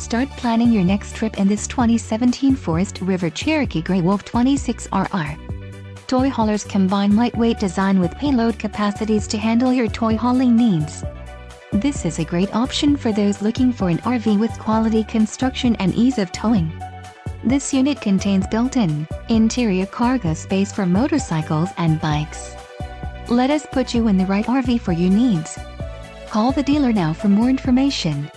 Start planning your next trip in this 2017 Forest River Cherokee Grey Wolf 26RR. Toy haulers combine lightweight design with payload capacities to handle your toy hauling needs. This is a great option for those looking for an RV with quality construction and ease of towing. This unit contains built-in, interior cargo space for motorcycles and bikes. Let us put you in the right RV for your needs. Call the dealer now for more information.